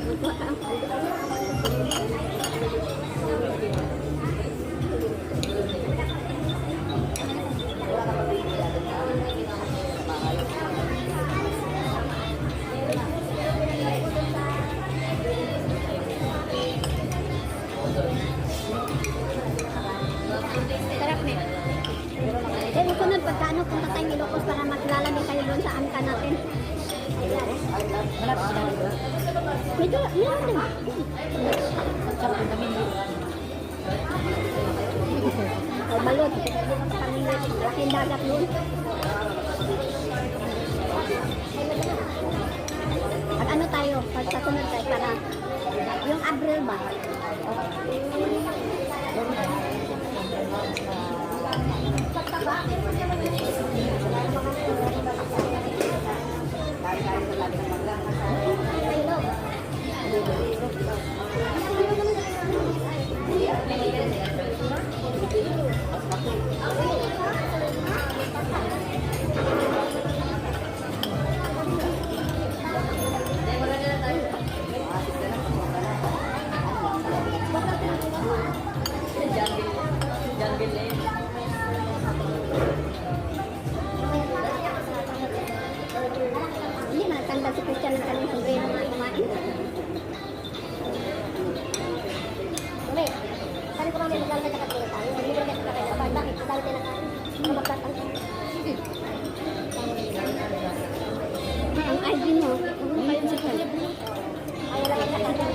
Sarap na. Eh, sunod pagkano punta tayong Ilocos para makilala din kayo doon sa angka natin. Medyo, meron din. Oh, balot. Laking dagat doon. Pag ano tayo, pag sa sunod tayo para yung Abril ba? Hindi matanggal si Christian ng kanyang sombrero na kumain. Ulit, saan ko mamaya maglalagay na kapila tayo? Hindi ko rin kaya kapag bakit? Ang dami tayo nakain. Ano magtatang? Ang ID mo, ano kayo sa kanya? Ay, wala ka kapag.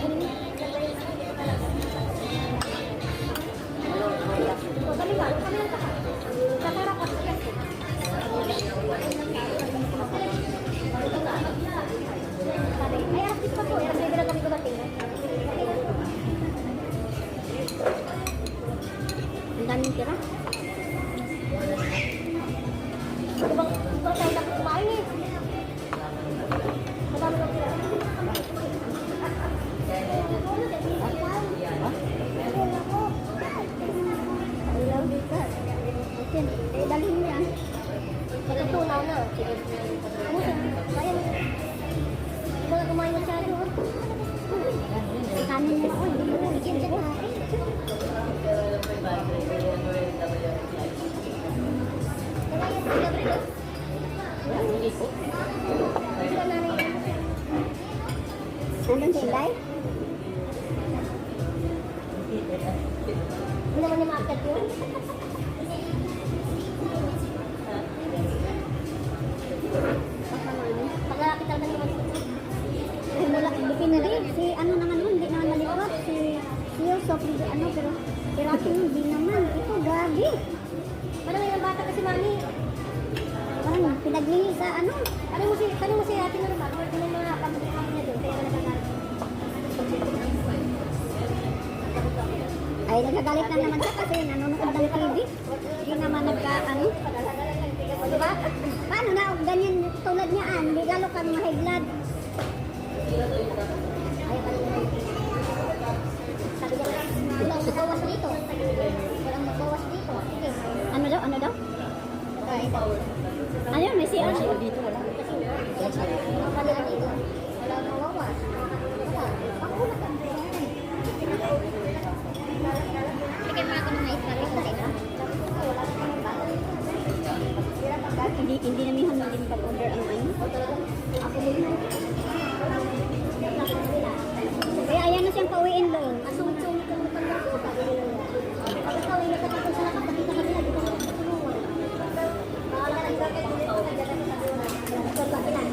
Kami ba? Kami lang takat. Katarap ako. Ay, artist pa po. Artist na kami ko dating. Ang daming tira. Ito bang tayo dapat kumain eh? Madami lang tira. Eh, dalhin mo yan. Pagkatunaw na. Sige. Ano siya? Kaya mo. Hindi mo kumain masyado. Kanin mo ako. Hindi mo bigyan siya na. Anong silay? Hindi naman yung market yun. Paglalaki talaga naman. Dipindi. Si ano naman nun, hindi naman malikot. Si Yusuf, ano, pero aking hindi naman. Ito, gabi. Parang yung bata kasi mami. Parang pinaglihi sa ano. Tanong mo si ate na naman. Ano yung mga pamukha niya doon. Kaya nagagalit. Ay, nagagalit na naman siya kasi nanonood ng TV. Hindi naman ano. Diba? Paano na ganyan tulad niya hindi lalo kang ma-high blood. Sabi niya, walang magbawas dito. Walang magbawas dito. Ano daw? Ayun, may siya. Dito wala. Wala dito. Wala mawawas. Wala. Pakulat ang sige mga ako ng mais na rin sa hindi namihan mo din pag-order ang ano. Ako din. Kaya ayan na siyang pauwiin doon. Asung-sung ko ng pagkakas. Pagkas pauwiin na tapos sa nakapatid sa kanila. Dito sa tulungan. Bawala lang sa akin. Ito ba ilan?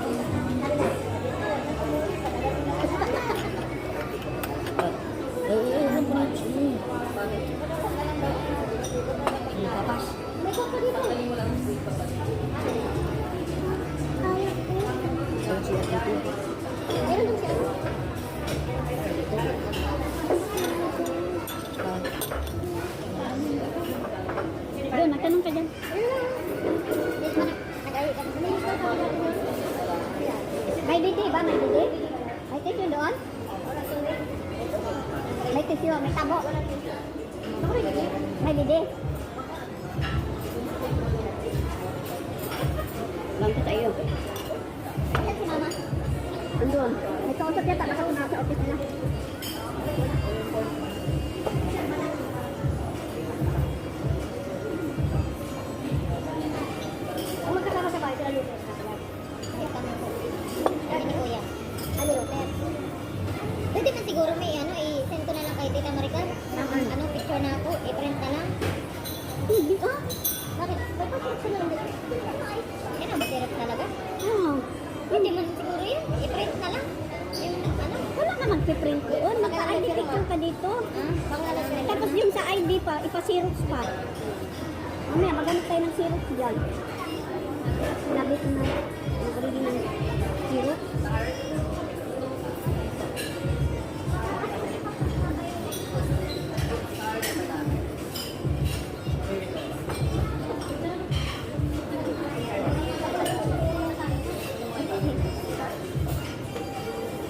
May koko dito. Ayun dun siya. Doon, nagtanong ka dyan. May didi ba? May didi? May tissue doon? May tissue, may tabo. May didi. Lang tayo. Ayan si mama. Andun. May Nagkausap yata baka kung nasa office nila. Kung magkasama sa bahay, sila Lucas. Kami ni Kuya. Ano Lucas? Pwede man siguro may ano, i-send ko na lang kay Tita Maricar. Ano, picture na ako, i-print na lang. Hindi ah. Bakit? Ba't pa sila lang dito? Yan ang masirap talaga. Oh. Hindi man siguro yun, i-print na lang. Yung ano, Wala na magpiprint doon. Magka-ID picture ka dito. pangalan na Tapos yung sa ID pa, ipa-xerox pa. Mamaya, magamit tayo ng xerox dyan. Sinabi ko na, nag-ready ng xerox.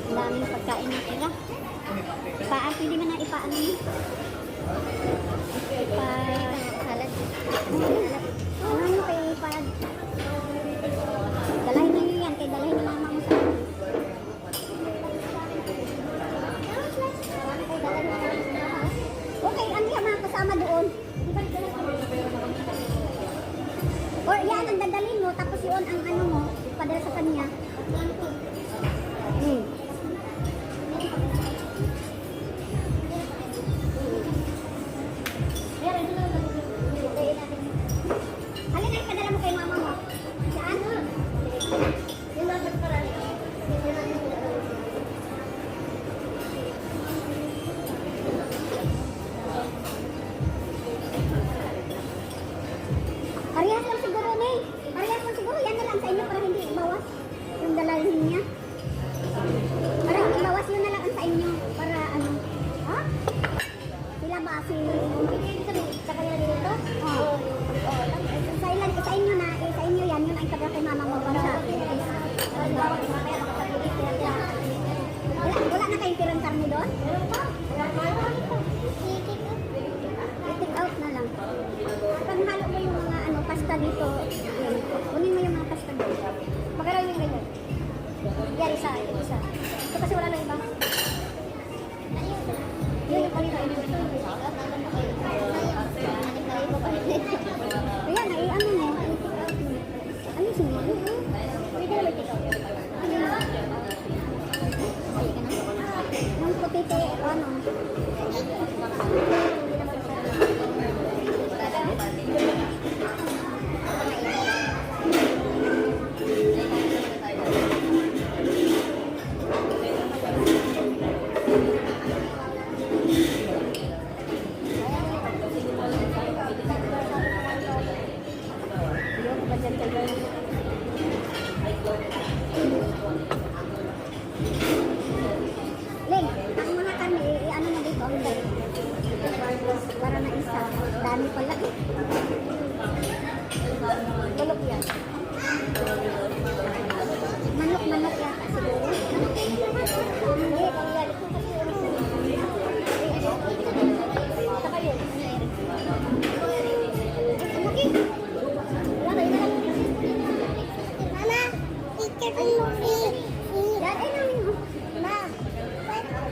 Ang daming pagkain na sila. Pwede mo na ipaano mo? salad. Ano mo kay ipa... Dalahin na yun yan, kay dalahin na mama mo sa... Okay, ano yung mga kasama doon? Or yan ang dadalhin mo, tapos yun ang ano mo, padala sa kanya. Alin ang padala mo kay mama mo? Saan? Yung nasa parang. Parehas lang siguro, May. Parehas lang siguro. Yan na lang sa inyo para hindi bawas yung dalahin niya. Para hindi bawas yun na lang ang sa inyo. Para ano. Ha? Sila ba si... Sa kanila dito? Oh. Sa ilan, sa inyo na, sa inyo yan, yun ang ipadala kay mama mo para sa akin. Wala na kayong tirang karne doon? I-take out na lang. Pag halo mo yung mga ano, pasta dito, yun. Kunin mo yung mga pasta dito. Magkaraw yung ganyan. Yan, isa. Ito kasi wala na iba. Yun yung palito. Ayan, ano mo, i-take out mo. Ano yung sinyo? Pwede na i-take out. Yung potato, ano? Ling, ang mga kami, ano na dito, ang dami. Para na isa. Dami pala eh. Bulok yan. Manok yata siguro. Hindi, kung yan. Saka yun. Laki. Wala, yun na lang. Mama, teacher ko mo. Yan, ay namin mo. Ma.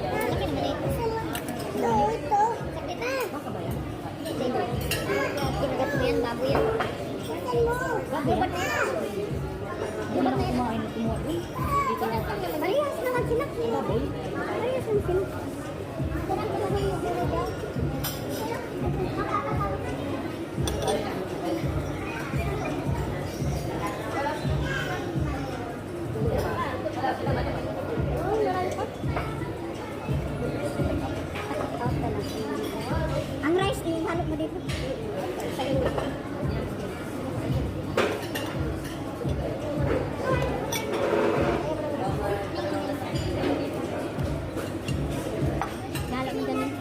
Laki naman eh. Ito. Sakit na. Baka ba yan? Kinagat mo yan, baboy yan. Gubat na yan. Gubat na yan. Kumain na kumain. Dito na tayo. Parehas naman sila. Parehas naman sila. Ang rice, ihalot mo dito. Sa inyo. Halot mo ganun.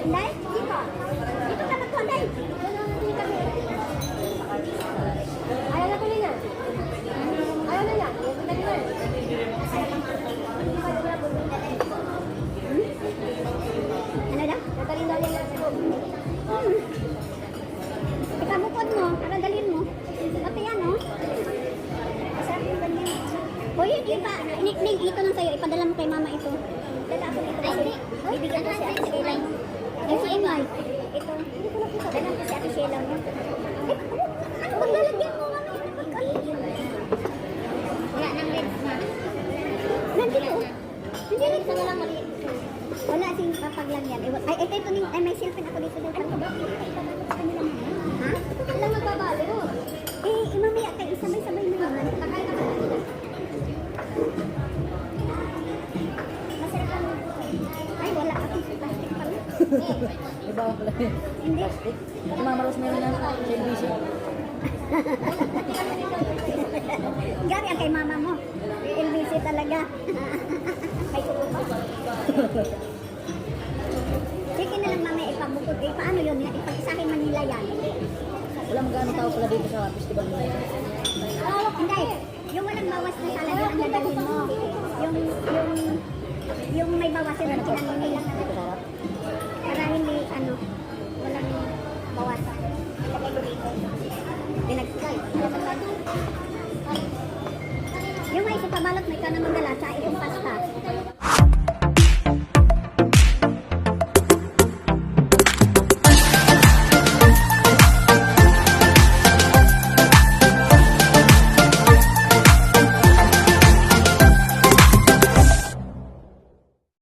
Dai, dito. Dito ka magkuha, Dai. Ayaw na tuloy na. Ayaw na yan. Dali na. Ano daw? Dali-dali lang sa loob. Ikabukod mo, para dalhin mo. Pati yan, oh. Masarap yung ganyan. Hoy, ipa, nickname ito lang sa'yo. Ipadala mo kay mama ito. Dala ako dito kasi. Bibigyan ko si Ate Sheila. Eh, si Emay. Ito. Hindi ko nakita. Dala ko si Ate Sheila mo. Eh, ano bang lalagyan mo, mami? Wala nang lens na. Nandito. Hindi rin Isa na lang maliit. wala sing papaglagyan. Ay, ito ning ay may cellphone ako dito. Ano ba? Ha? Ilang nagbabali mo? Eh, mamaya tayo sabay-sabay na naman. Kakain ka ba? Masarap ang ay, wala akong plastic pala. Iba ako pala yun. Hindi. Plastic. Si Mama Rosemary na sa LBC. Gari ang kay mama mo. LBC talaga. Kay tulo pa. Sige na lang mamaya ipabukod. Eh, paano yun? Ipag-isahin man nila yan. Wala magkano tao pala dito sa festival mo. Oh, hindi. Yung walang bawas na talaga ang dadalhin mo. Yung may bawasan na kinanong nila